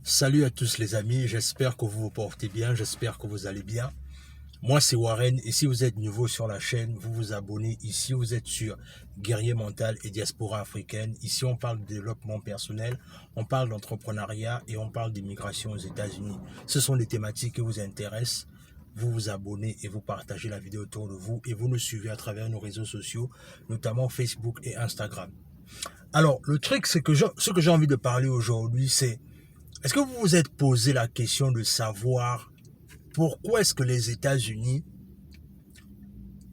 Salut à tous les amis, j'espère que vous vous portez bien, j'espère que vous allez bien. Moi c'est Warren et si vous êtes nouveau sur la chaîne, vous vous abonnez. Ici vous êtes sur Guerrier Mental et Diaspora Africaine. Ici on parle de développement personnel, on parle d'entrepreneuriat et on parle d'immigration aux États-Unis. Ce sont des thématiques qui vous intéressent. Vous vous abonnez et vous partagez la vidéo autour de vous et vous nous suivez à travers nos réseaux sociaux, notamment Facebook et Instagram. Alors le truc c'est que ce que j'ai envie de parler aujourd'hui c'est: est-ce que vous vous êtes posé la question de savoir pourquoi est-ce que les États-Unis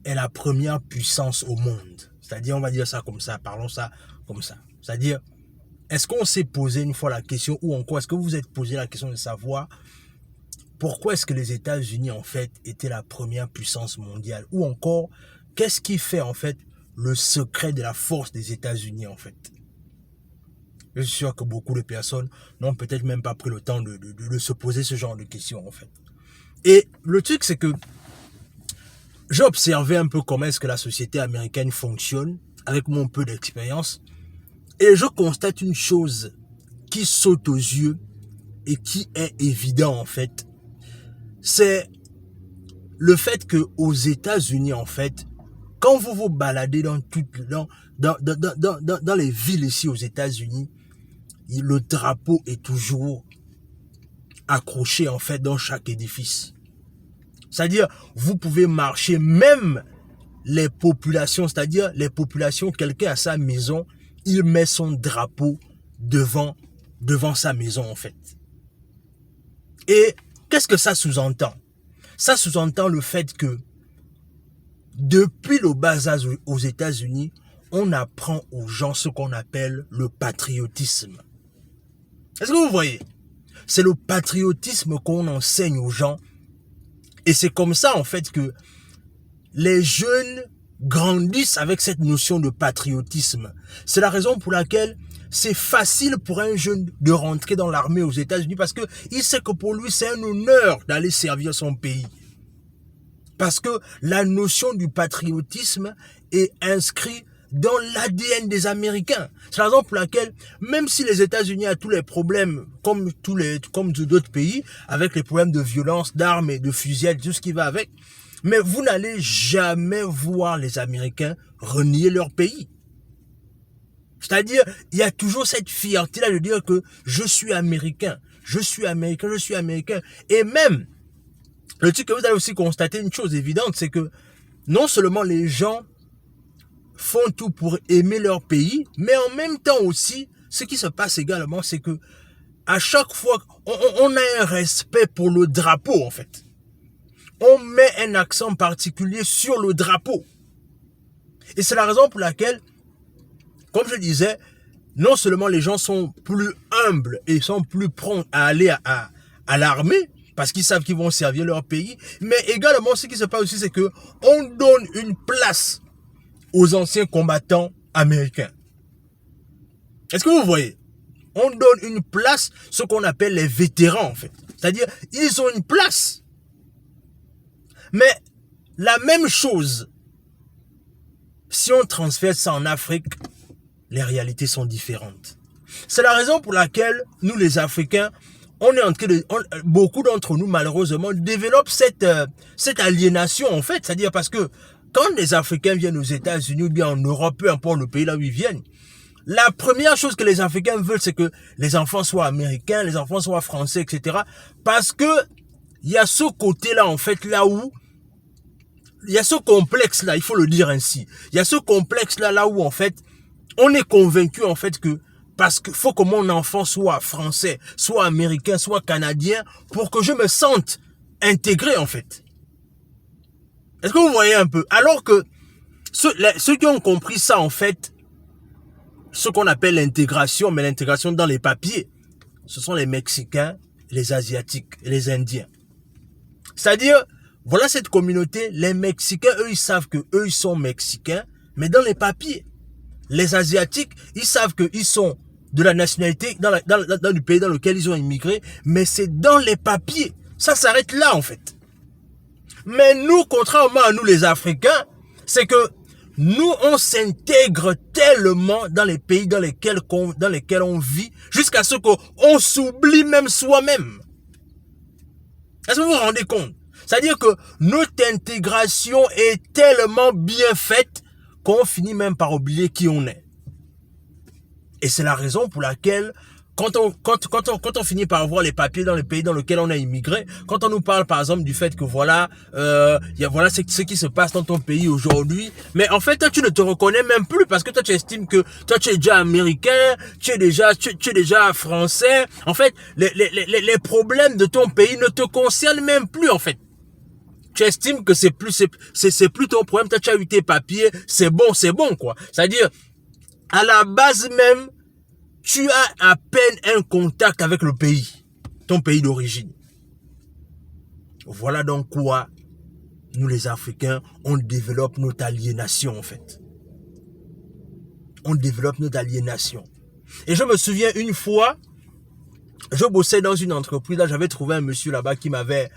est la première puissance au monde? C'est-à-dire, on va dire ça comme ça, parlons ça comme ça. C'est-à-dire, est-ce qu'on s'est posé une fois la question, ou encore est-ce que vous vous êtes posé la question de savoir pourquoi est-ce que les États-Unis en fait étaient la première puissance mondiale? Ou encore, qu'est-ce qui fait en fait le secret de la force des États-Unis en fait? Je suis sûr que beaucoup de personnes n'ont peut-être même pas pris le temps de se poser ce genre de questions en fait. Et le truc c'est que j'ai observé un peu comment est-ce que la société américaine fonctionne avec mon peu d'expérience et je constate une chose qui saute aux yeux et qui est évident en fait. C'est le fait que aux États-Unis en fait, quand vous vous baladez dans les villes ici aux États-Unis, le drapeau est toujours accroché en fait dans chaque édifice. C'est-à-dire, vous pouvez marcher, même les populations, c'est-à-dire les populations, quelqu'un à sa maison, il met son drapeau devant sa maison en fait. Et qu'est-ce que ça sous-entend? Ça sous-entend le fait que depuis le bas âge aux États-Unis, on apprend aux gens ce qu'on appelle le patriotisme. Est-ce que vous voyez? C'est le patriotisme qu'on enseigne aux gens. Et c'est comme ça, en fait, que les jeunes grandissent avec cette notion de patriotisme. C'est la raison pour laquelle c'est facile pour un jeune de rentrer dans l'armée aux États-Unis parce qu'il sait que pour lui, c'est un honneur d'aller servir son pays. Parce que la notion du patriotisme est inscrite dans l'ADN des Américains. C'est la raison pour laquelle, même si les États-Unis ont tous les problèmes, comme d'autres pays, avec les problèmes de violence, d'armes et de fusillades, tout ce qui va avec, mais vous n'allez jamais voir les Américains renier leur pays. C'est-à-dire, il y a toujours cette fierté-là de dire que je suis américain, je suis américain, je suis américain. Et même, le truc que vous allez aussi constater, une chose évidente, c'est que non seulement les gens font tout pour aimer leur pays, mais en même temps aussi, ce qui se passe également, c'est que à chaque fois, on a un respect pour le drapeau en fait. On met un accent particulier sur le drapeau. Et c'est la raison pour laquelle, comme je disais, non seulement les gens sont plus humbles et sont plus prompts à aller à l'armée, parce qu'ils savent qu'ils vont servir leur pays, mais également ce qui se passe aussi, c'est que on donne une place aux anciens combattants américains. Est-ce que vous voyez? On donne une place, ce qu'on appelle les vétérans en fait. C'est-à-dire, ils ont une place. Mais la même chose, si on transfère ça en Afrique, les réalités sont différentes. C'est la raison pour laquelle nous les Africains, beaucoup d'entre nous malheureusement développent cette aliénation en fait. C'est-à-dire parce que quand les Africains viennent aux États-Unis ou bien en Europe, peu importe le pays là où ils viennent, la première chose que les Africains veulent, c'est que les enfants soient américains, les enfants soient français, etc. Parce que il y a ce côté-là, en fait, là où il y a ce complexe-là, il faut le dire ainsi. Il y a ce complexe-là, là où, en fait, on est convaincu, en fait, que parce qu'il faut que mon enfant soit français, soit américain, soit canadien, pour que je me sente intégré, en fait. Est-ce que vous voyez un peu? Alors que ceux qui ont compris ça, en fait, ce qu'on appelle l'intégration, mais l'intégration dans les papiers, ce sont les Mexicains, les Asiatiques et les Indiens. C'est-à-dire, voilà cette communauté, les Mexicains, eux, ils savent que eux, ils sont Mexicains, mais dans les papiers. Les Asiatiques, ils savent qu'ils sont de la nationalité dans le pays dans lequel ils ont immigré, mais c'est dans les papiers. Ça s'arrête là, en fait. Mais nous, contrairement à nous les Africains, c'est que nous, on s'intègre tellement dans les pays dans lesquels on vit, jusqu'à ce qu'on s'oublie même soi-même. Est-ce que vous vous rendez compte? C'est-à-dire que notre intégration est tellement bien faite qu'on finit même par oublier qui on est. Et c'est la raison pour laquelle, quand on finit par avoir les papiers dans les pays dans lesquels on a immigré, quand on nous parle par exemple du fait que voilà, voilà ce qui se passe dans ton pays aujourd'hui, mais en fait toi tu ne te reconnais même plus parce que toi tu estimes que toi tu es déjà américain, tu es déjà français. En fait, les problèmes de ton pays ne te concernent même plus en fait. Tu estimes que c'est plus ton problème, toi tu as eu tes papiers, c'est bon quoi. C'est-à-dire, à la base même, tu as à peine un contact avec le pays, ton pays d'origine. Voilà donc quoi, nous les Africains, on développe notre aliénation en fait. On développe notre aliénation. Et je me souviens une fois, je bossais dans une entreprise, là j'avais trouvé un monsieur là-bas qui m'avait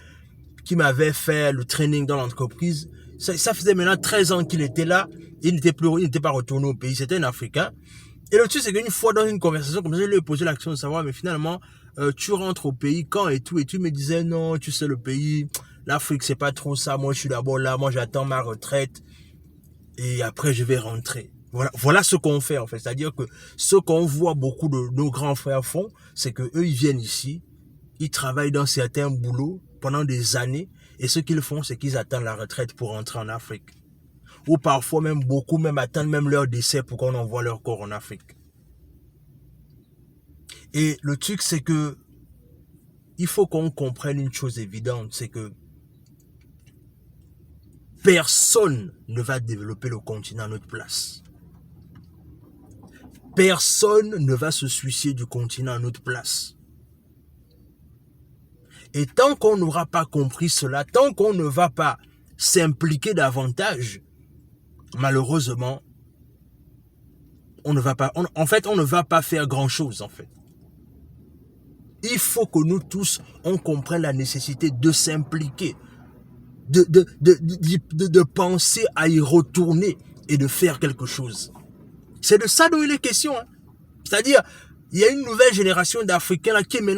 fait le training dans l'entreprise. Ça faisait maintenant 13 ans qu'il était là, il n'était pas retourné au pays, c'était un Africain. Et le truc, c'est qu'une fois dans une conversation comme ça, je lui ai posé la question de savoir, mais finalement, tu rentres au pays quand et tout, et tu me disais, non, tu sais, le pays, l'Afrique, c'est pas trop ça, moi je suis d'abord là, moi j'attends ma retraite, et après je vais rentrer. Voilà ce qu'on fait en fait, c'est-à-dire que ce qu'on voit beaucoup de nos grands frères font, c'est que eux ils viennent ici, ils travaillent dans certains boulots pendant des années, et ce qu'ils font, c'est qu'ils attendent la retraite pour rentrer en Afrique. Ou parfois même beaucoup même attendent même leur décès pour qu'on envoie leur corps en Afrique. Et le truc c'est que il faut qu'on comprenne une chose évidente, c'est que personne ne va développer le continent à notre place. Personne ne va se soucier du continent à notre place. Et tant qu'on n'aura pas compris cela, tant qu'on ne va pas s'impliquer davantage, malheureusement, on ne va pas faire grand-chose en fait. Il faut que nous tous, on comprenne la nécessité de s'impliquer, de penser à y retourner et de faire quelque chose. C'est de ça dont il est question. Hein. C'est-à-dire, il y a une nouvelle génération d'Africains là qui est maintenant